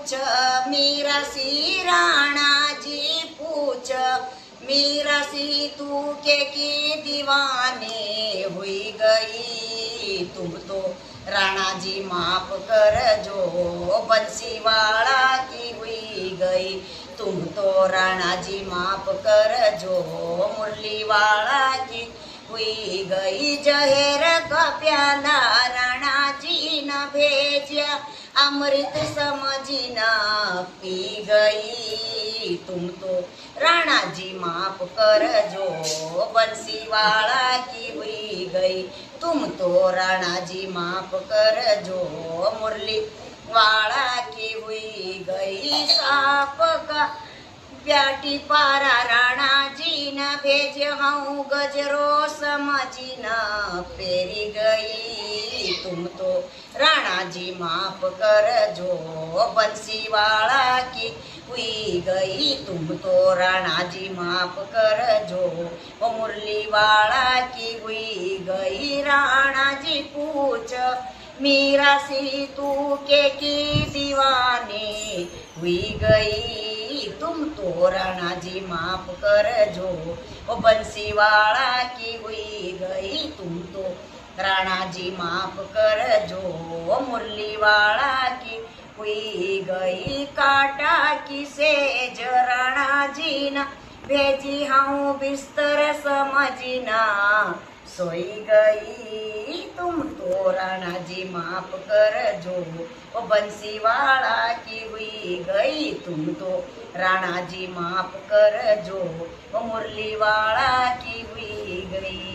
पूछ मीरा सी राणा जी पूछ मीरा सी तू की दीवानी हुई गई। तुम तो राणा जी माफ कर जो बंसीवाड़ा की हुई गई। तुम तो राणा जी माफ कर जो मुरली वाला की हुई गई। जहर का प्याला राणा जी न भेजा अमृत समझी न पी गई। तुम तो राणा जी माफ कर जो बंसी वाला की हुई गई। तुम तो राणा जी माफ कर जो मुरली वाला की हुई गई। साप का प्याटी पारा राणा जी न भेज हूँ गजरो समझी न पेरी गई। तुम तो राणा जी माफ कर जो बंसी वाला की हुई गई। तुम तो राणा जी माफ कर जो मुरली वाला की हुई गई। राणा जी पूछ मीरा सी तू की दीवानी हुई गई। तुम तो राणा जी माफ कर जो बंसी वाला की हुई गई। तुम तो राणा जी माफ कर जो मुरली वाला की हुई गई। काटा की सेज राणा जी न भेजी हूँ बिस्तर समझी ना सोई गई। तुम तो राणा जी माफ कर जो बंसी वाला की हुई गई। तुम तो राणा जी माफ कर जो मुरली वाला की हुई गई।